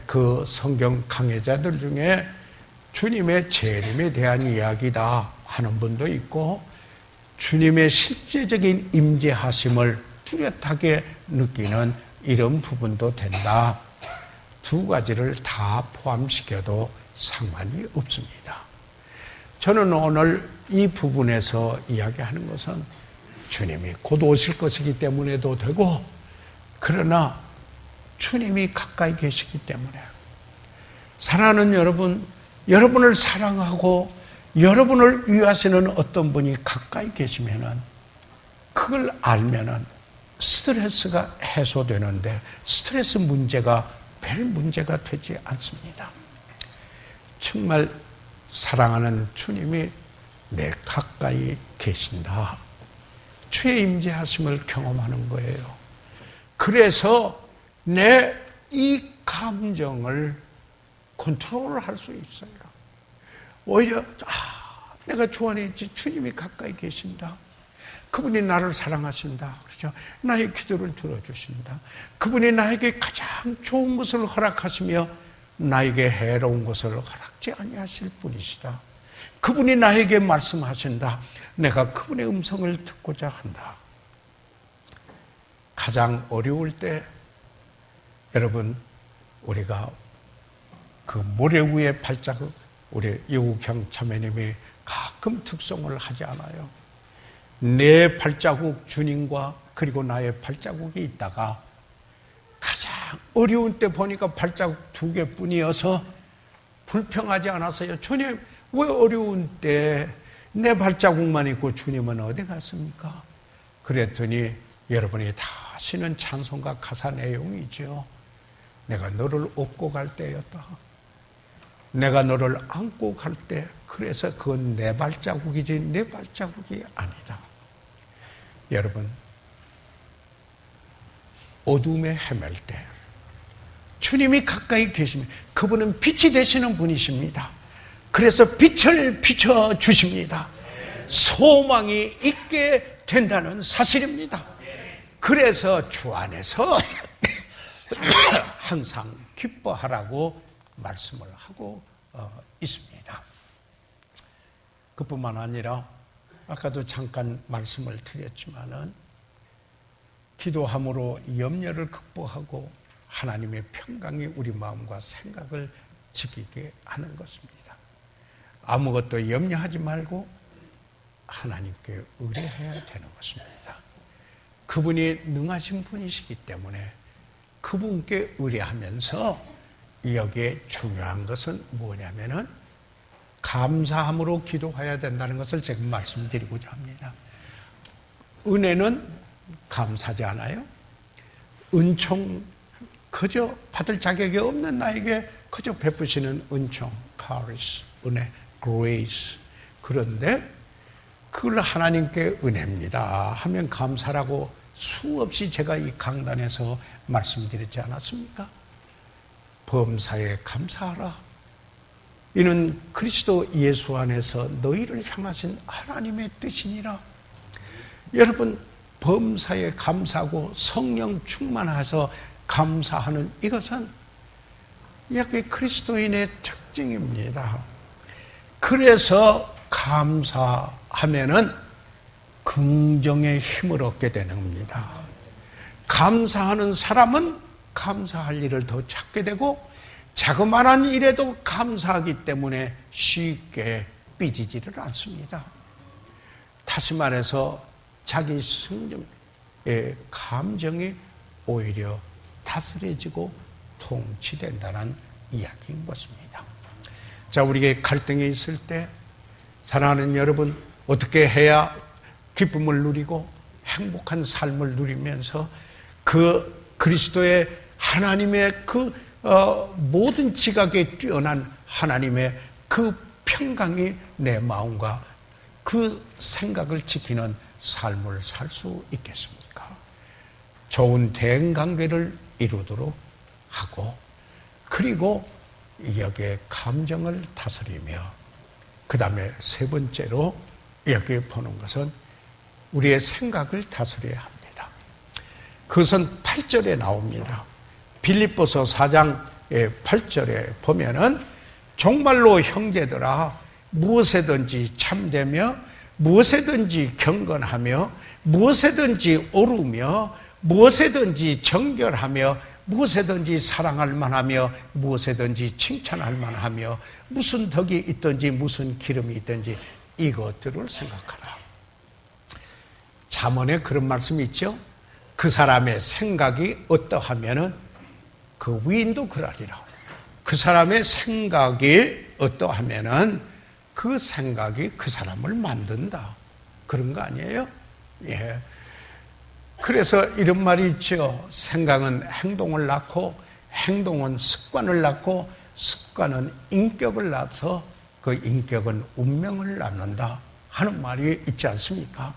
그 성경 강해자들 중에 주님의 재림에 대한 이야기다 하는 분도 있고, 주님의 실제적인 임재하심을 뚜렷하게 느끼는 이런 부분도 된다. 두 가지를 다 포함시켜도 상관이 없습니다. 저는 오늘 이 부분에서 이야기하는 것은 주님이 곧 오실 것이기 때문에도 되고, 그러나 주님이 가까이 계시기 때문에, 사랑하는 여러분, 여러분을 사랑하고 여러분을 위하시는 어떤 분이 가까이 계시면은, 그걸 알면은 스트레스가 해소되는데 스트레스 문제가 별 문제가 되지 않습니다. 정말 사랑하는 주님이 내 가까이 계신다. 주의 임재하심을 경험하는 거예요. 그래서 내 이 감정을 컨트롤할 수 있어요. 오히려 내가 주 안에 있지, 주님이 가까이 계신다. 그분이 나를 사랑하신다. 그렇죠? 나의 기도를 들어주신다. 그분이 나에게 가장 좋은 것을 허락하시며 나에게 해로운 것을 허락지 아니하실 분이시다. 그분이 나에게 말씀하신다. 내가 그분의 음성을 듣고자 한다. 가장 어려울 때 여러분, 우리가 그 모래 위에 발자국, 우리 이국형 자매님이 가끔 특송을 하지 않아요. 내 발자국 주님과 그리고 나의 발자국이 있다가 가장 어려운 때 보니까 발자국 2개뿐이어서 불평하지 않았어요. 주님, 왜 어려운 때 내 발자국만 있고 주님은 어디 갔습니까? 그랬더니 여러분이 다 아시는 찬송가 가사 내용이죠. 내가 너를 업고 갈 때였다. 내가 너를 안고 갈 때, 그래서 그건 내 발자국이지 내 발자국이 아니다. 여러분, 어둠에 헤맬 때 주님이 가까이 계시면 그분은 빛이 되시는 분이십니다. 그래서 빛을 비춰주십니다. 소망이 있게 된다는 사실입니다. 그래서 주 안에서 항상 기뻐하라고 말씀을 하고 있습니다. 그뿐만 아니라 아까도 잠깐 말씀을 드렸지만은 기도함으로 염려를 극복하고 하나님의 평강이 우리 마음과 생각을 지키게 하는 것입니다. 아무것도 염려하지 말고 하나님께 의뢰해야 되는 것입니다. 그분이 능하신 분이시기 때문에 그분께 의뢰하면서, 여기에 중요한 것은 뭐냐면은 감사함으로 기도해야 된다는 것을 제가 말씀드리고자 합니다. 은혜는 감사하지 않아요? 은총 그저 받을 자격이 없는 나에게 그저 베푸시는 은총, 카리스, 은혜, 그레이스. 그런데 그걸 하나님께 은혜입니다 하면 감사라고 수없이 제가 이 강단에서 말씀드리지 않았습니까? 범사에 감사하라. 이는 그리스도 예수 안에서 너희를 향하신 하나님의 뜻이니라. 여러분, 범사에 감사하고 성령 충만해서 감사하는 이것은 이게 그리스도인의 특징입니다. 그래서 감사하면은 긍정의 힘을 얻게 되는 겁니다. 감사하는 사람은 감사할 일을 더 찾게 되고 자그마한 일에도 감사하기 때문에 쉽게 삐지지를 않습니다. 다시 말해서 자기 성령의 감정이 오히려 다스려지고 통치된다는 이야기인 것입니다. 자, 우리에게 갈등이 있을 때 사랑하는 여러분, 어떻게 해야 기쁨을 누리고 행복한 삶을 누리면서 그 그리스도의 하나님의 그 모든 지각에 뛰어난 하나님의 그 평강이 내 마음과 그 생각을 지키는 삶을 살 수 있겠습니까? 좋은 대인관계를 이루도록 하고, 그리고 여기에 감정을 다스리며, 그 다음에 세 번째로 여기에 보는 것은 우리의 생각을 다스려야 합니다. 그것은 8절에 나옵니다. 빌립보서 4장의 8절에 보면은 정말로 형제들아, 무엇에든지 참되며 무엇에든지 경건하며 무엇에든지 오르며 무엇에든지 정결하며 무엇에든지 사랑할 만하며 무엇에든지 칭찬할 만하며 무슨 덕이 있든지 무슨 기름이 있든지 이것들을 생각하라. 잠언에 그런 말씀이 있죠. 그 사람의 생각이 어떠하면은 그 위인도 그러하리라. 그 사람의 생각이 어떠하면은 그 생각이 그 사람을 만든다. 그런 거 아니에요? 예. 그래서 이런 말이 있죠. 생각은 행동을 낳고 행동은 습관을 낳고 습관은 인격을 낳아서 그 인격은 운명을 낳는다 하는 말이 있지 않습니까?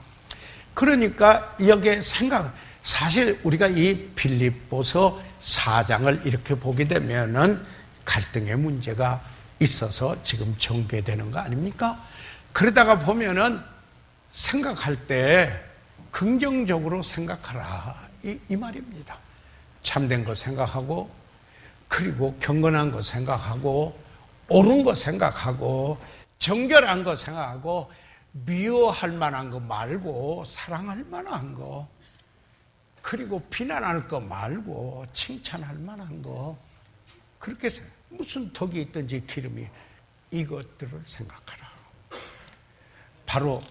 그러니까 여기에 생각, 사실 우리가 이 빌립보서 4장을 이렇게 보게 되면은 갈등의 문제가 있어서 지금 전개되는 거 아닙니까? 그러다가 보면은 생각할 때 긍정적으로 생각하라 이 말입니다. 참된 거 생각하고, 그리고 경건한 거 생각하고, 옳은 거 생각하고, 정결한 거 생각하고, 미워할 만한 거 말고 사랑할 만한 거, 그리고 비난할 거 말고 칭찬할 만한 거, 그렇게 무슨 덕이 있든지 기름이, 이것들을 생각하라. 바로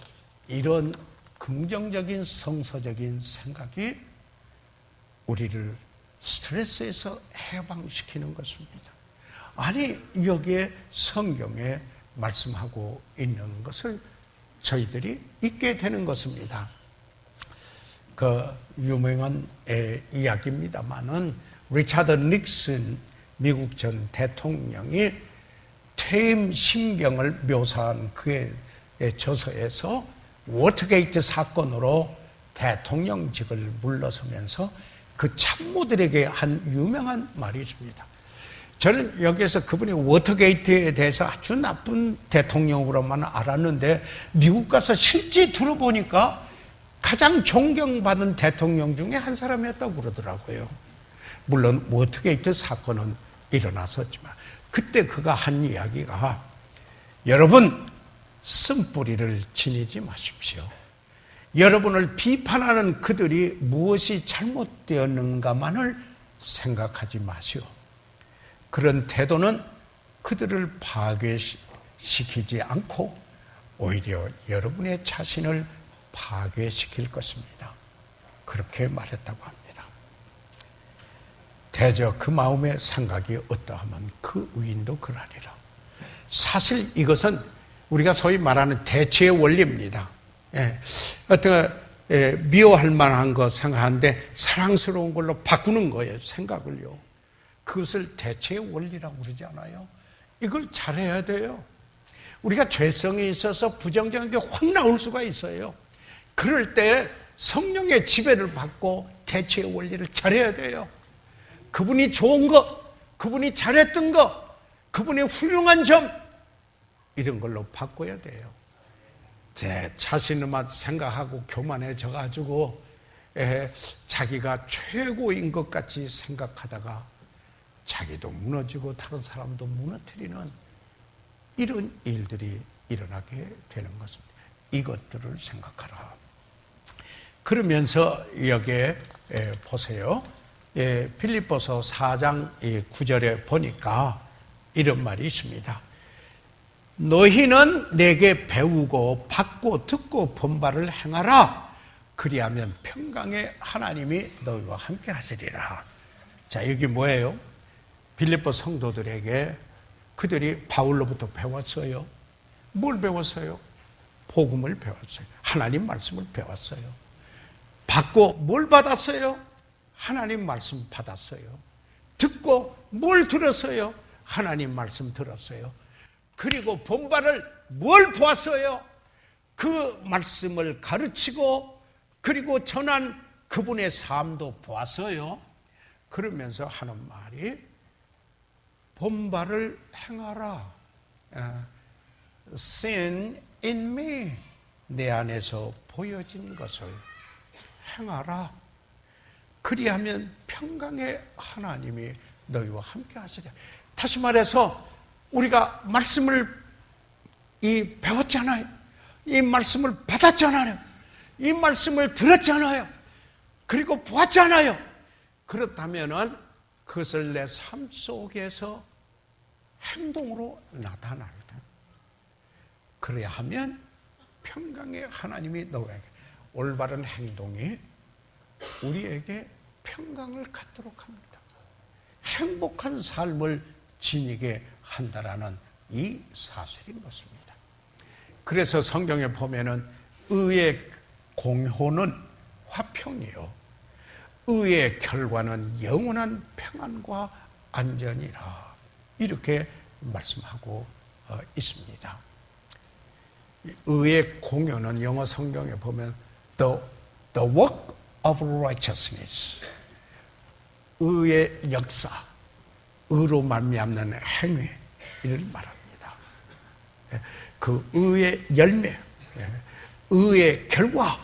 이런 긍정적인 성서적인 생각이 우리를 스트레스에서 해방시키는 것입니다. 아니, 여기에 성경에 말씀하고 있는 것을 저희들이 잊게 되는 것입니다. 그 유명한 이야기입니다만은 리차드 닉슨 미국 전 대통령이 퇴임 심경을 묘사한 그의 저서에서 워터게이트 사건으로 대통령직을 물러서면서 그 참모들에게 한 유명한 말이 있습니다. 저는 여기에서 그분이 워터게이트에 대해서 아주 나쁜 대통령으로만 알았는데 미국 가서 실제 들어보니까 가장 존경받는 대통령 중에 한 사람이었다고 그러더라고요. 물론 워터게이트 사건은 일어났었지만 그때 그가 한 이야기가, 여러분 쓴뿌리를 지니지 마십시오. 여러분을 비판하는 그들이 무엇이 잘못되었는가만을 생각하지 마시오. 그런 태도는 그들을 파괴시키지 않고 오히려 여러분의 자신을 파괴시킬 것입니다. 그렇게 말했다고 합니다. 대저 그 마음의 생각이 어떠하면 그 의인도 그러하리라. 사실 이것은 우리가 소위 말하는 대체의 원리입니다. 미워할 만한 거 생각하는데 사랑스러운 걸로 바꾸는 거예요, 생각을요. 그것을 대체의 원리라고 그러지 않아요? 이걸 잘해야 돼요. 우리가 죄성이 있어서 부정적인 게 확 나올 수가 있어요. 그럴 때 성령의 지배를 받고 대체의 원리를 잘해야 돼요. 그분이 좋은 것, 그분이 잘했던 것, 그분의 훌륭한 점, 이런 걸로 바꿔야 돼요. 제 자신만 생각하고 교만해져 가지고 자기가 최고인 것 같이 생각하다가 자기도 무너지고 다른 사람도 무너뜨리는 이런 일들이 일어나게 되는 것입니다. 이것들을 생각하라. 그러면서 여기에 보세요. 빌립보서 4장 9절에 보니까 이런 말이 있습니다. 너희는 내게 배우고 받고 듣고 본바를 행하라. 그리하면 평강의 하나님이 너희와 함께 하시리라. 자, 여기 뭐예요? 빌립보 성도들에게 그들이 바울로부터 배웠어요. 뭘 배웠어요? 복음을 배웠어요. 하나님 말씀을 배웠어요. 받고 뭘 받았어요? 하나님 말씀 받았어요. 듣고 뭘 들었어요? 하나님 말씀 들었어요. 그리고 본바를 뭘 보았어요? 그 말씀을 가르치고 그리고 전한 그분의 삶도 보았어요. 그러면서 하는 말이 본바를 행하라. Sin in me. 내 안에서 보여진 것을 행하라. 그리하면 평강의 하나님이 너희와 함께 하시리라. 다시 말해서 우리가 말씀을 배웠잖아요. 이 말씀을 받았잖아요. 이 말씀을 들었잖아요. 그리고 보았잖아요. 그렇다면은 그것을 내 삶 속에서 행동으로 나타나야 돼요. 그래야 하면 평강의 하나님이 너에게 올바른 행동이 우리에게 평강을 갖도록 합니다. 행복한 삶을 지니게 한다라는 이 사실인 것입니다. 그래서 성경에 보면은 의의 공효는 화평이요, 의의 결과는 영원한 평안과 안전이라, 이렇게 말씀하고 있습니다. 의의 공효는 영어 성경에 보면 the work of righteousness, 의의 역사, 의로 말미암는 행위, 이를 말합니다. 그 의의 열매, 의의 결과,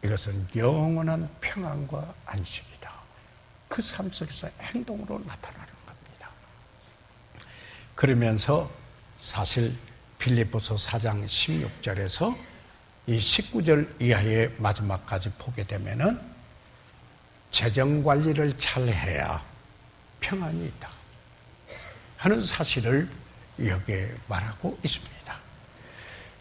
이것은 영원한 평안과 안식이다. 그 삶 속에서 행동으로 나타나는 겁니다. 그러면서 사실 빌립보서 4장 16절에서 이 19절 이하의 마지막까지 보게 되면은 재정 관리를 잘 해야 평안이 있다 하는 사실을 여기에 말하고 있습니다.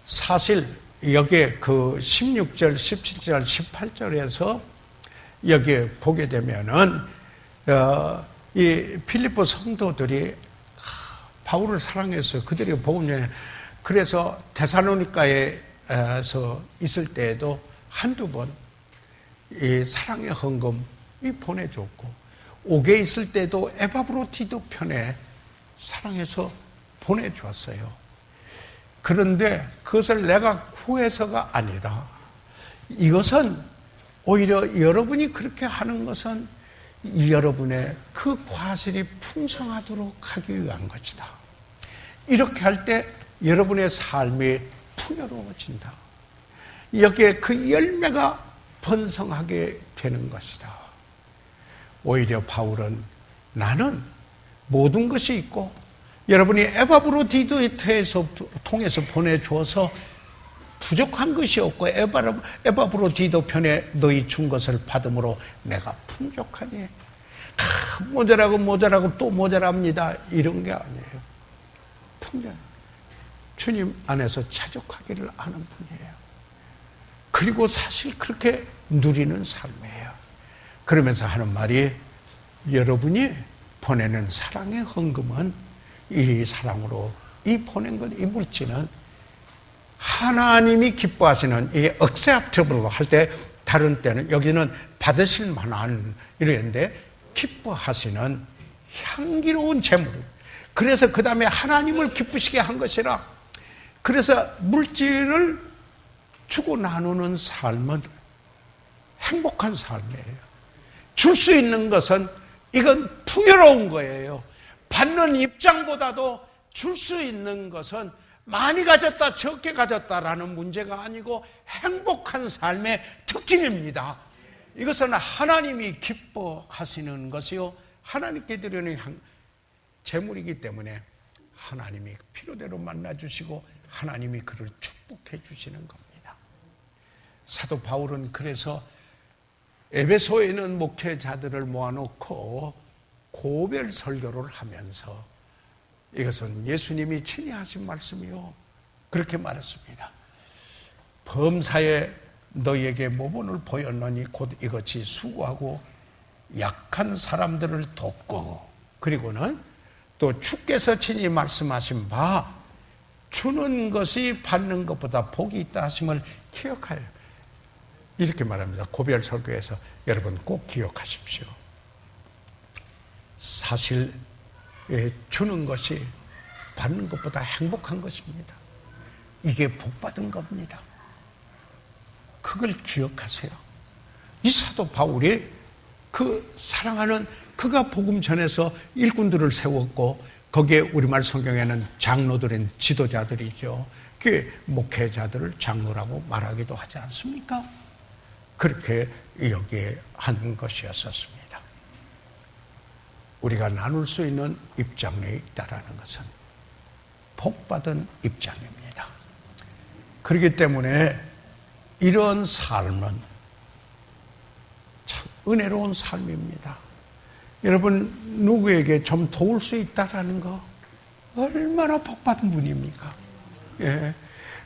사실 여기에 그 16절, 17절, 18절에서 여기에 보게 되면은 이 빌립보 성도들이 바울을 사랑해서 그들이 복음을, 그래서 데살로니가에서 있을 때에도 한두 번 이 사랑의 헌금 보내줬고, 옥에 있을 때도 에바브로디도 편에 사랑해서 보내주었어요. 그런데 그것을 내가 구해서가 아니다. 이것은 오히려 여러분이 그렇게 하는 것은 여러분의 그 과실이 풍성하도록 하기 위한 것이다. 이렇게 할 때 여러분의 삶이 풍요로워진다. 여기에 그 열매가 번성하게 되는 것이다. 오히려 바울은 나는 모든 것이 있고 여러분이 에바브로디도에서 통해서 보내주어서 부족한 것이 없고 에바브로디도 편에 너희 준 것을 받음으로 내가 풍족하니, 모자라고 또 모자랍니다, 이런 게 아니에요. 풍족, 주님 안에서 자족하기를 아는 분이에요. 그리고 사실 그렇게 누리는 삶이에요. 그러면서 하는 말이, 여러분이 보내는 사랑의 헌금은 이 사랑으로 이 보낸 것, 이 물질은 하나님이 기뻐하시는 이 acceptable 할 때, 다른 때는 여기는 받으실 만한 이랬는데, 기뻐하시는 향기로운 제물. 그래서 그 다음에 하나님을 기쁘시게 한 것이라. 그래서 물질을 주고 나누는 삶은 행복한 삶이에요. 줄 수 있는 것은 이건 풍요로운 거예요. 받는 입장보다도 줄 수 있는 것은 많이 가졌다 적게 가졌다라는 문제가 아니고 행복한 삶의 특징입니다. 이것은 하나님이 기뻐하시는 것이요 하나님께 드리는 제물이기 때문에 하나님이 필요대로 만나주시고 하나님이 그를 축복해 주시는 겁니다. 사도 바울은 그래서 에베소에 있는 목회자들을 모아놓고 고별 설교를 하면서 이것은 예수님이 친히 하신 말씀이요 그렇게 말했습니다. 범사에 너희에게 모본을 보였노니 곧 이것이 수고하고 약한 사람들을 돕고, 그리고는 또 주께서 친히 말씀하신 바 주는 것이 받는 것보다 복이 있다 하심을 기억하여. 이렇게 말합니다. 고별 설교에서 여러분 꼭 기억하십시오. 사실 주는 것이 받는 것보다 행복한 것입니다. 이게 복받은 겁니다. 그걸 기억하세요. 이 사도 바울이 그 사랑하는 그가 복음 전해서 일꾼들을 세웠고 거기에 우리말 성경에는 장로들인 지도자들이죠. 그 목회자들을 장로라고 말하기도 하지 않습니까? 그렇게 여기에 한 것이었었습니다. 우리가 나눌 수 있는 입장에 있다라는 것은 복받은 입장입니다. 그렇기 때문에 이런 삶은 참 은혜로운 삶입니다. 여러분 누구에게 좀 도울 수 있다라는 거 얼마나 복받은 분입니까? 예.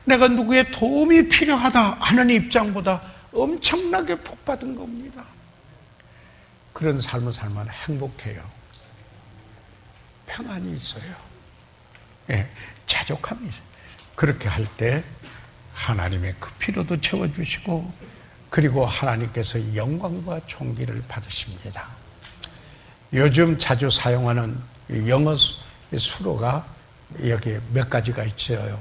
내가 누구의 도움이 필요하다 하는 입장보다 엄청나게 복받은 겁니다. 그런 삶을 살면 행복해요. 평안이 있어요. 예, 자족함이 있어요. 그렇게 할 때 하나님의 그 필요도 채워주시고 그리고 하나님께서 영광과 존귀를 받으십니다. 요즘 자주 사용하는 영어 수로가 여기 몇 가지가 있어요.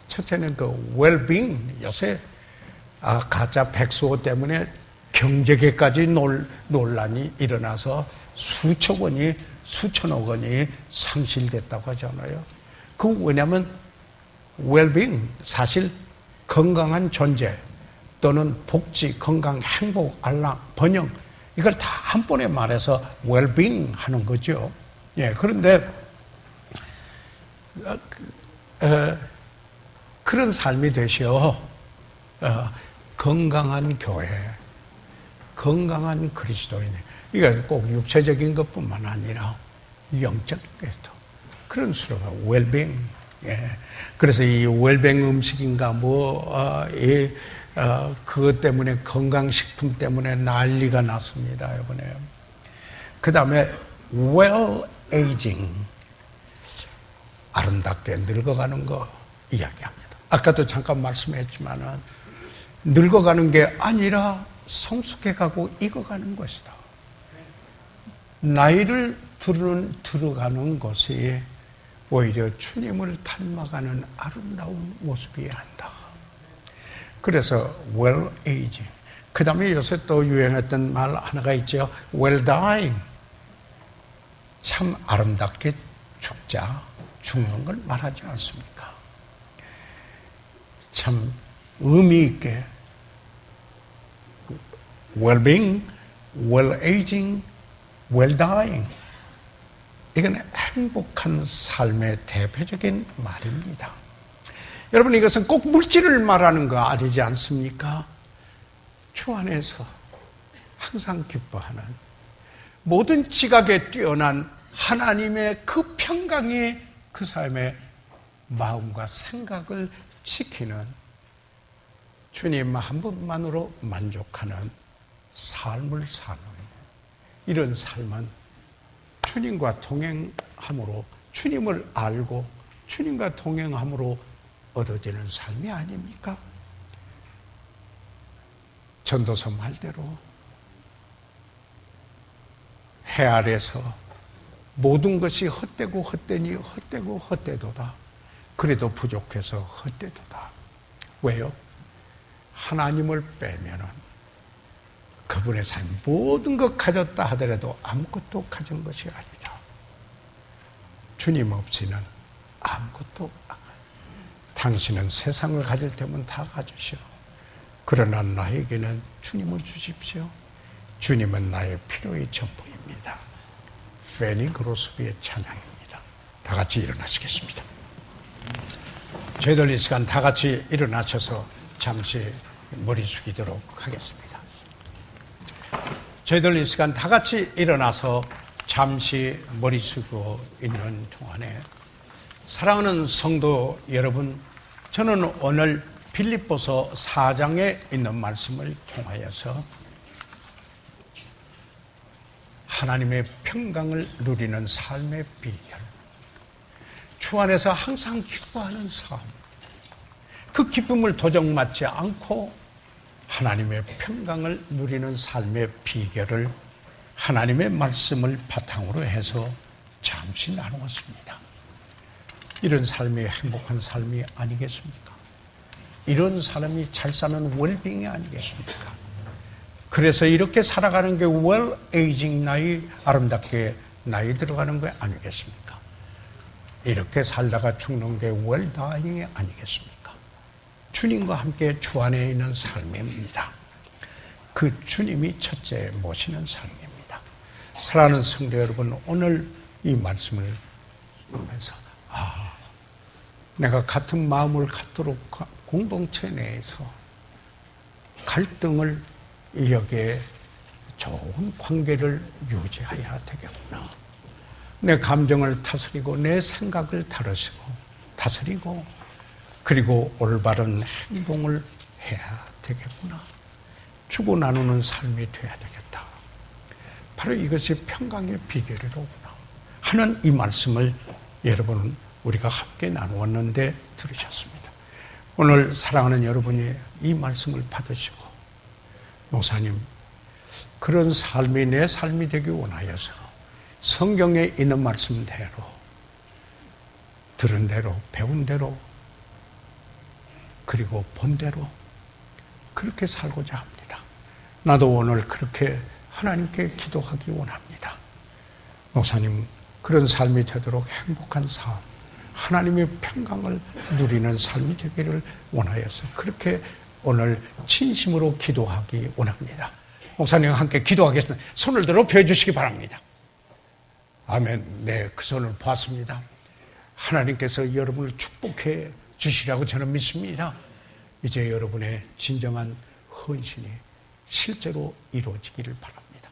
첫째는 그 well-being. 요새 가짜 백수호 때문에 경제계까지 논란이 일어나서 수천억 원이 상실됐다고 하잖아요. 그 왜냐하면 well-being, 사실 건강한 존재 또는 복지, 건강, 행복, 안락, 번영 이걸 다 한 번에 말해서 well-being 하는 거죠. 예, 그런데 그런 삶이 되시어 건강한 교회, 건강한 그리스도인, 이게 꼭 육체적인 것뿐만 아니라 영적인 것도 그런 수로가 웰빙. 예. 그래서 이 웰빙 음식인가 그것 때문에 건강식품 때문에 난리가 났습니다, 이번에. 그 다음에 well aging, 아름답게 늙어가는 거 이야기합니다. 아까도 잠깐 말씀했지만은 늙어가는 게 아니라 성숙해가고 익어가는 것이다. 나이를 들어가는 것이 오히려 주님을 닮아가는 아름다운 모습이어야 한다. 그래서 well aging. 그 다음에 요새 또 유행했던 말 하나가 있죠. well dying. 참 아름답게 죽는 걸 말하지 않습니까? 참 의미 있게 well-being, well-aging, well-dying. 이건 행복한 삶의 대표적인 말입니다. 여러분 이것은 꼭 물질을 말하는 거 아니지 않습니까? 주 안에서 항상 기뻐하는 모든 지각에 뛰어난 하나님의 그 평강이 그 사람의 마음과 생각을 지키는 주님 한 분만으로 만족하는 삶을 사는 이런 삶은 주님과 동행함으로 주님을 알고 주님과 동행함으로 얻어지는 삶이 아닙니까? 전도서 말대로 해 아래서 모든 것이 헛되고 헛되니 헛되고 헛되도다. 그래도 부족해서 헛되도다. 왜요? 하나님을 빼면은 그분의 삶 모든 것 가졌다 하더라도 아무것도 가진 것이 아니다. 주님 없이는 아무것도 당신은 세상을 가질 때면 다 가지시오. 그러나 나에게는 주님을 주십시오. 주님은 나의 필요의 전부입니다. 페니 그로스비의 찬양입니다. 다 같이 일어나시겠습니다. 저희들 이 시간 다 같이 일어나셔서 잠시 머리 숙이도록 하겠습니다. 저희들 이 시간 다 같이 일어나서 잠시 머리 숙이고 있는 동안에 사랑하는 성도 여러분, 저는 오늘 빌립보서 4장에 있는 말씀을 통하여서 하나님의 평강을 누리는 삶의 비결, 주 안에서 항상 기뻐하는 삶, 그 기쁨을 도적맞지 않고 하나님의 평강을 누리는 삶의 비결을 하나님의 말씀을 바탕으로 해서 잠시 나누었습니다. 이런 삶이 행복한 삶이 아니겠습니까? 이런 사람이 잘 사는 웰빙이 아니겠습니까? 그래서 이렇게 살아가는 게 웰 에이징 나이, 아름답게 나이 들어가는 거 아니겠습니까? 이렇게 살다가 죽는 게 웰 다잉이 아니겠습니까? 주님과 함께 주 안에 있는 삶입니다. 그 주님이 첫째 모시는 삶입니다. 사랑하는 성도 여러분, 오늘 이 말씀을 보면서 내가 같은 마음을 갖도록 공동체 내에서 갈등을 여기에 좋은 관계를 유지해야 되겠구나. 내 감정을 다스리고 내 생각을 다스리고 그리고 올바른 행동을 해야 되겠구나. 주고 나누는 삶이 돼야 되겠다. 바로 이것이 평강의 비결이로구나 하는 이 말씀을 여러분 우리가 함께 나누었는데 들으셨습니다. 오늘 사랑하는 여러분이 이 말씀을 받으시고 목사님, 그런 삶이 내 삶이 되기 원하여서 성경에 있는 말씀대로 들은 대로 배운 대로 그리고 본 대로 그렇게 살고자 합니다. 나도 오늘 그렇게 하나님께 기도하기 원합니다. 목사님, 그런 삶이 되도록 행복한 삶, 하나님의 평강을 누리는 삶이 되기를 원하여서 그렇게 오늘 진심으로 기도하기 원합니다. 목사님과 함께 기도하겠습니다. 손을 들어 펴주시기 바랍니다. 아멘. 네, 그 손을 보았습니다. 하나님께서 여러분을 축복해 주시라고 저는 믿습니다. 이제 여러분의 진정한 헌신이 실제로 이루어지기를 바랍니다.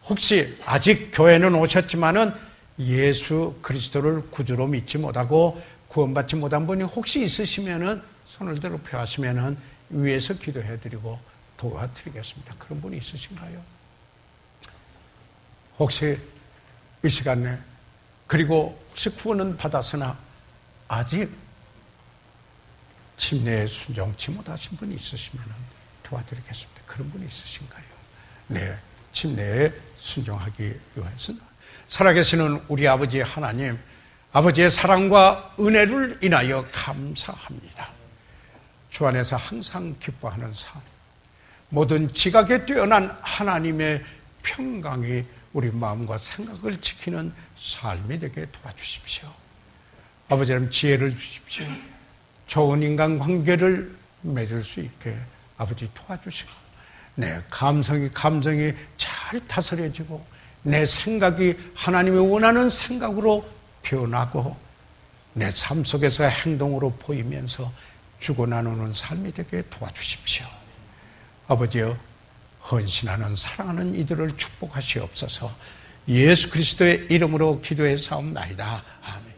혹시 아직 교회는 오셨지만은 예수 그리스도를 구주로 믿지 못하고 구원받지 못한 분이 혹시 있으시면은 손을 들어 펴하시면은 위에서 기도해드리고 도와드리겠습니다. 그런 분이 있으신가요? 혹시 이 시간에 그리고 혹시 구원은 받았으나 아직 침례에 순종치 못하신 분이 있으시면 도와드리겠습니다. 그런 분이 있으신가요? 네, 침례에 순종하기 위해서 살아계시는 우리 아버지 하나님, 아버지의 사랑과 은혜를 인하여 감사합니다. 주 안에서 항상 기뻐하는 삶, 모든 지각에 뛰어난 하나님의 평강이 우리 마음과 생각을 지키는 삶이 되게 도와주십시오. 아버지님, 지혜를 주십시오. 좋은 인간관계를 맺을 수 있게 아버지 도와주시고, 내 감정이 잘 다스려지고 내 생각이 하나님이 원하는 생각으로 변하고 내 삶 속에서 행동으로 보이면서 주고 나누는 삶이 되게 도와주십시오. 아버지여, 헌신하는 사랑하는 이들을 축복하시옵소서. 예수 그리스도의 이름으로 기도해 사옵나이다. 아멘.